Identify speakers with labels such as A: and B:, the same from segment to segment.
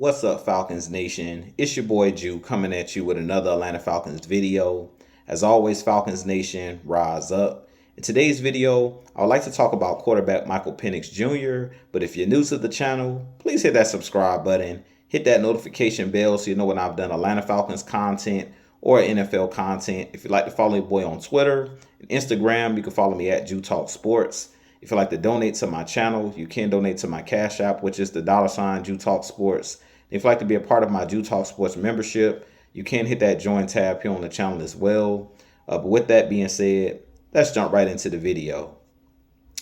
A: What's up, Falcons Nation? It's your boy Jew coming at you with another Atlanta Falcons video. As always, Falcons Nation, rise up. In today's video, I would like to talk about quarterback Michael Penix Jr., but if you're new to the channel, please hit that subscribe button, hit that notification bell so you know when I've done Atlanta Falcons content or NFL content. If you'd like to follow your boy on Twitter and Instagram, you can follow me at Jew Talk Sports. If you'd like to donate to my channel, you can donate to my Cash App, which is the $ Jew Talk Sports. If you'd like to be a part of my Jew Talk Sports membership, you can hit that join tab here on the channel as well. But with that being said, let's jump right into the video.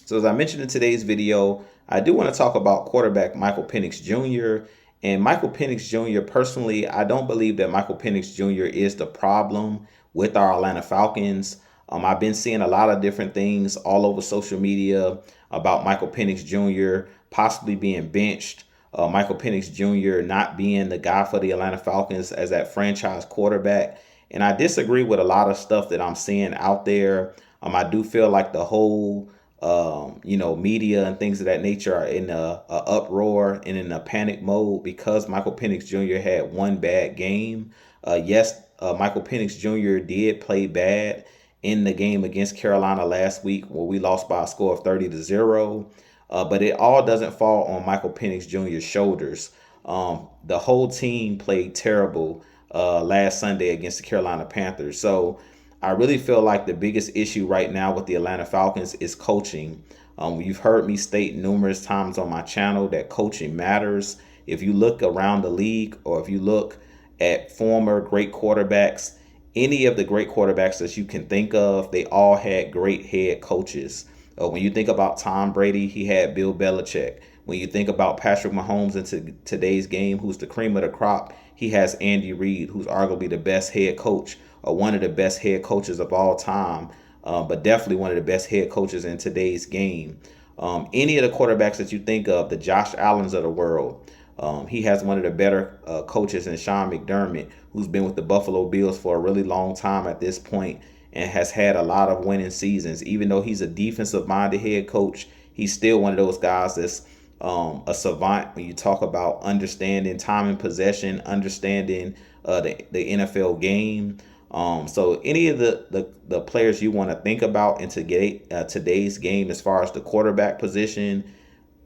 A: So as I mentioned in today's video, I do want to talk about quarterback Michael Penix Jr. And Michael Penix Jr., personally, I don't believe that Michael Penix Jr. is the problem with our Atlanta Falcons. I've been seeing a lot of different things all over social media about Michael Penix Jr. possibly being benched. Michael Penix Jr. not being the guy for the Atlanta Falcons as that franchise quarterback. And I disagree with a lot of stuff that I'm seeing out there. I do feel like the whole, media and things of that nature are in a uproar and in a panic mode because Michael Penix Jr. had one bad game. Yes, Michael Penix Jr. did play bad in the game against Carolina last week where we lost by a score of 30-0. But it all doesn't fall on Michael Penix Jr.'s shoulders. The whole team played terrible last Sunday against the Carolina Panthers. So I really feel like the biggest issue right now with the Atlanta Falcons is coaching. You've heard me state numerous times on my channel that coaching matters. If you look around the league or if you look at former great quarterbacks, any of the great quarterbacks that you can think of, they all had great head coaches. When you think about Tom Brady, he had Bill Belichick. When you think about Patrick Mahomes into today's game, who's the cream of the crop, he has Andy Reid, who's arguably the best head coach or one of the best head coaches of all time, but definitely one of the best head coaches in today's game. Any of the quarterbacks that you think of, the Josh Allens of the world, he has one of the better coaches in Sean McDermott, who's been with the Buffalo Bills for a really long time at this point and has had a lot of winning seasons. Even though he's a defensive-minded head coach, he's still one of those guys that's a savant when you talk about understanding time and possession, understanding the NFL game. So any of the players you want to think about in today's game as far as the quarterback position,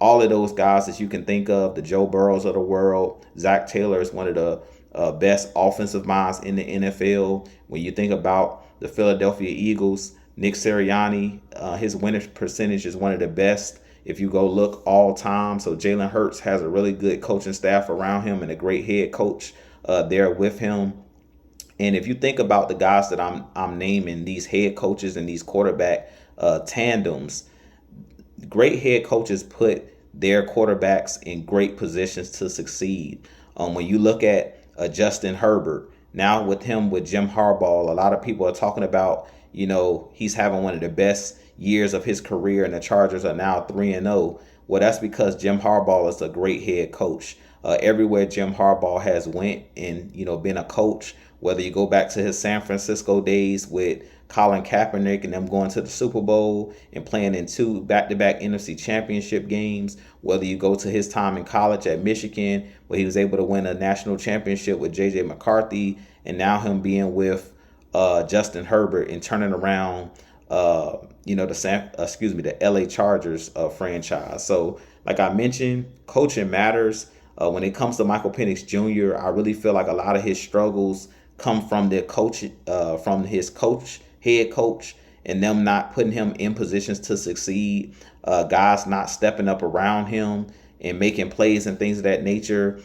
A: all of those guys that you can think of, the Joe Burrows of the world, Zach Taylor is one of the best offensive minds in the NFL. When you think about the Philadelphia Eagles, Nick Sirianni, his winning percentage is one of the best if you go look all time. So Jalen Hurts has a really good coaching staff around him and a great head coach there with him. And if you think about the guys that I'm naming, these head coaches and these quarterback tandems, great head coaches put their quarterbacks in great positions to succeed. When you look at Justin Herbert, now with Jim Harbaugh, a lot of people are talking about, he's having one of the best years of his career and the Chargers are now 3-0. Well, that's because Jim Harbaugh is a great head coach. Everywhere Jim Harbaugh has went and, been a coach, whether you go back to his San Francisco days with Colin Kaepernick and them going to the Super Bowl and playing in 2 back-to-back NFC championship games, whether you go to his time in college at Michigan where he was able to win a national championship with J.J. McCarthy, and now him being with Justin Herbert and turning around the LA Chargers franchise. So like I mentioned, coaching matters. When it comes to Michael Penix Jr., I really feel like a lot of his struggles come from the coach, from his head coach, and them not putting him in positions to succeed. Guys not stepping up around him and making plays and things of that nature.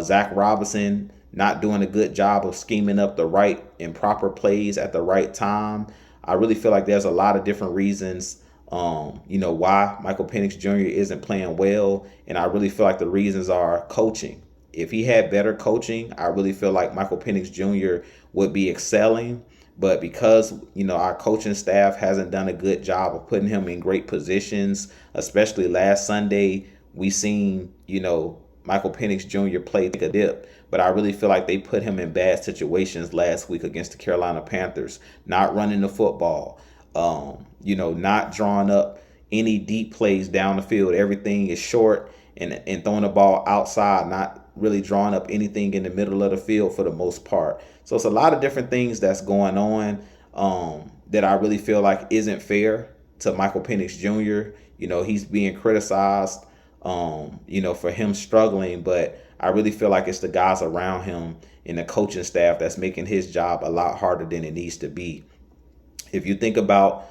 A: Zach Robinson not doing a good job of scheming up the right and proper plays at the right time. I really feel like there's a lot of different reasons why Michael Penix Jr. isn't playing well. And I really feel like the reasons are coaching. If he had better coaching, I really feel like Michael Penix Jr. would be excelling. But because, our coaching staff hasn't done a good job of putting him in great positions, especially last Sunday, we seen, Michael Penix Jr. play like a dip. But I really feel like they put him in bad situations last week against the Carolina Panthers, not running the football, not drawing up any deep plays down the field. Everything is short and throwing the ball outside, not really drawing up anything in the middle of the field for the most part. So it's a lot of different things that's going on that I really feel like isn't fair to Michael Penix Jr. He's being criticized, for him struggling, but I really feel like it's the guys around him and the coaching staff that's making his job a lot harder than it needs to be. If you think about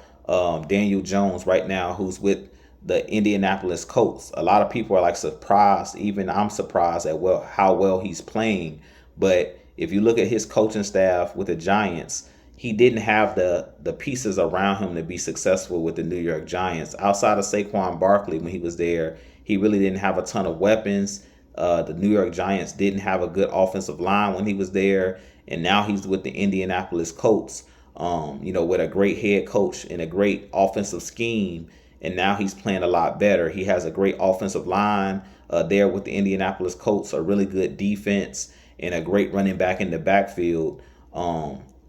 A: Daniel Jones right now, who's with the Indianapolis Colts, a lot of people are like surprised. Even I'm surprised at how well he's playing. But if you look at his coaching staff with the Giants, he didn't have the pieces around him to be successful with the New York Giants. Outside of Saquon Barkley, when he was there, he really didn't have a ton of weapons. The New York Giants didn't have a good offensive line when he was there, and now he's with the Indianapolis Colts, with a great head coach and a great offensive scheme, and now he's playing a lot better. He has a great offensive line there with the Indianapolis Colts, a really good defense, and a great running back in the backfield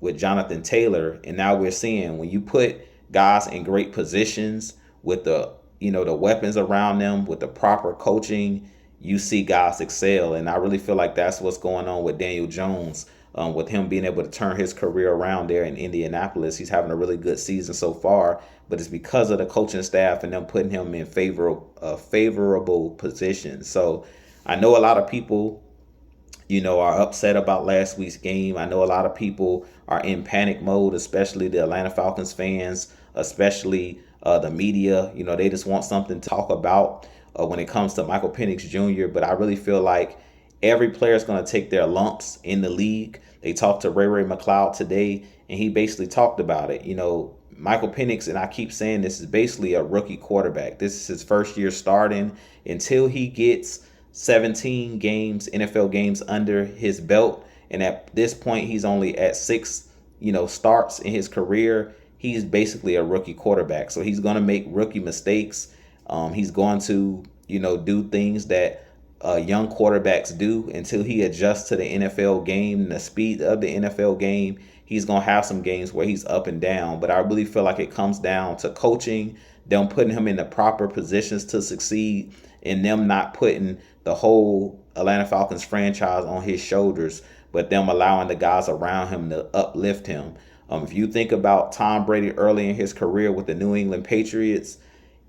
A: with Jonathan Taylor. And now we're seeing when you put guys in great positions with the weapons around them, with the proper coaching, you see guys excel. And I really feel like that's what's going on with Daniel Jones, with him being able to turn his career around there in Indianapolis. He's having a really good season so far, but it's because of the coaching staff and them putting him in favorable positions. So I know a lot of people are upset about last week's game. I know a lot of people are in panic mode, especially the Atlanta Falcons fans, especially the media. They just want something to talk about when it comes to Michael Penix Jr. But I really feel like every player is going to take their lumps in the league. They talked to Ray McLeod today, and he basically talked about it. Michael Penix, and I keep saying this, is basically a rookie quarterback. This is his first year starting. Until he gets 17 games, NFL games under his belt, and at this point he's only at 6, starts in his career. He's basically a rookie quarterback, so he's going to make rookie mistakes. He's going to, do things that young quarterbacks do until he adjusts to the NFL game and the speed of the NFL game. He's going to have some games where he's up and down, but I really feel like it comes down to coaching, them putting him in the proper positions to succeed, and them not putting the whole Atlanta Falcons franchise on his shoulders, but them allowing the guys around him to uplift him. If you think about Tom Brady early in his career with the New England Patriots,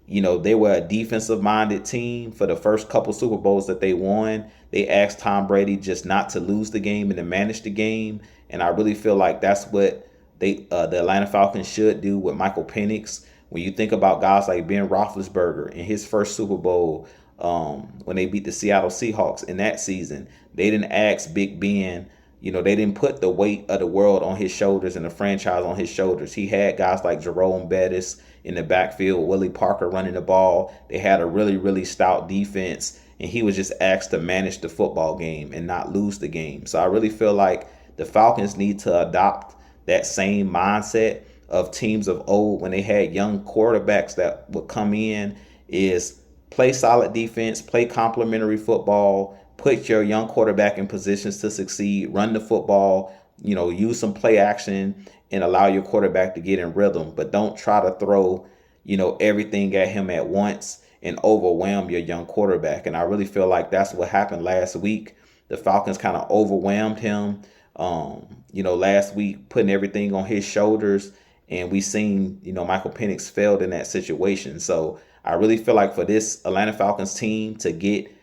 A: they were a defensive-minded team. For the first couple Super Bowls that they won, they asked Tom Brady just not to lose the game and to manage the game. And I really feel like that's what the Atlanta Falcons should do with Michael Penix. When you think about guys like Ben Roethlisberger in his first Super Bowl, when they beat the Seattle Seahawks in that season, they didn't ask Big Ben. They didn't put the weight of the world on his shoulders and the franchise on his shoulders. He had guys like Jerome Bettis in the backfield, Willie Parker running the ball. They had a really, really stout defense, and he was just asked to manage the football game and not lose the game. So I really feel like the Falcons need to adopt that same mindset of teams of old when they had young quarterbacks that would come in, is play solid defense, play complementary football, put your young quarterback in positions to succeed, run the football, use some play action and allow your quarterback to get in rhythm. But don't try to throw, everything at him at once and overwhelm your young quarterback. And I really feel like that's what happened last week. The Falcons kind of overwhelmed him, last week, putting everything on his shoulders. And we seen, Michael Penix failed in that situation. So I really feel like for this Atlanta Falcons team to get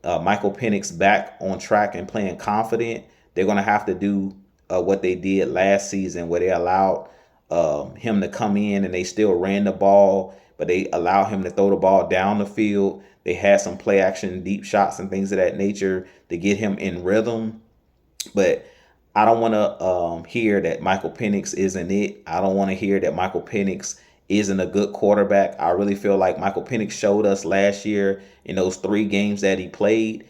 A: Michael Penix back on track and playing confident, they're going to have to do what they did last season, where they allowed him to come in and they still ran the ball, but they allowed him to throw the ball down the field. They had some play action, deep shots and things of that nature to get him in rhythm. But I don't want to hear that Michael Penix isn't it. I don't want to hear that Michael Penix isn't a good quarterback. I really feel like Michael Penix showed us last year in those 3 games that he played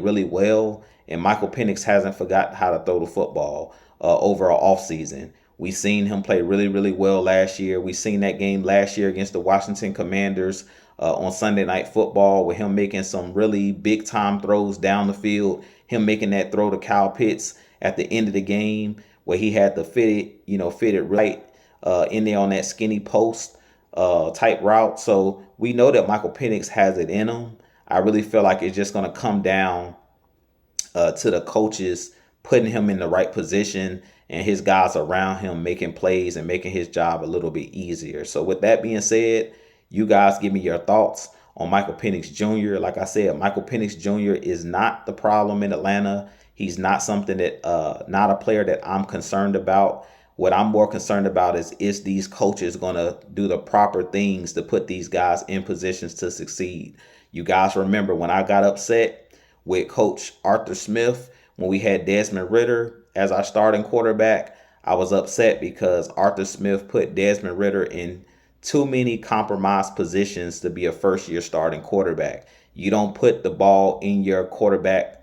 A: really well. And Michael Penix hasn't forgotten how to throw the football over an offseason. We seen him play really, really well last year. We seen that game last year against the Washington Commanders on Sunday Night Football, with him making some really big time throws down the field. Him making that throw to Kyle Pitts at the end of the game, where he had to fit it right in there on that skinny post type route. So we know that Michael Penix has it in him. I really feel like it's just going to come down to the coaches putting him in the right position and his guys around him making plays and making his job a little bit easier. So with that being said, you guys give me your thoughts on Michael Penix Jr. Like I said, Michael Penix Jr. is not the problem in Atlanta. He's not something that not a player that I'm concerned about. What I'm more concerned about is these coaches going to do the proper things to put these guys in positions to succeed. You guys remember when I got upset with Coach Arthur Smith when we had Desmond Ridder as our starting quarterback? I was upset because Arthur Smith put Desmond Ridder in too many compromised positions to be a first-year starting quarterback. You don't put the ball in your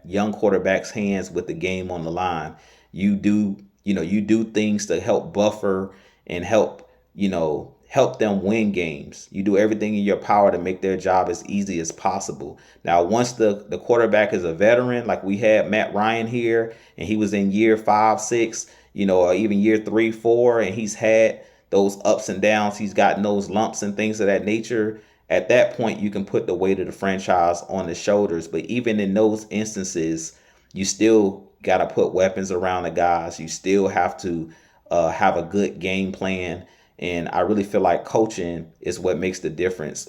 A: young quarterback's hands with the game on the line. You do things to help buffer and help them win games. You do everything in your power to make their job as easy as possible. Now, once the quarterback is a veteran, like we had Matt Ryan here, and he was in year 5, 6, or even year 3, 4, and he's had those ups and downs. He's gotten those lumps and things of that nature. At that point, you can put the weight of the franchise on his shoulders. But even in those instances, you still got to put weapons around the guys. You still have to have a good game plan. And I really feel like coaching is what makes the difference,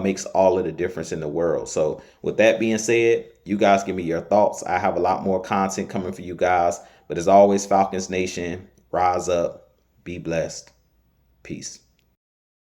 A: makes all of the difference in the world. So with that being said, you guys give me your thoughts. I have a lot more content coming for you guys. But as always, Falcons Nation, rise up, be blessed. Peace.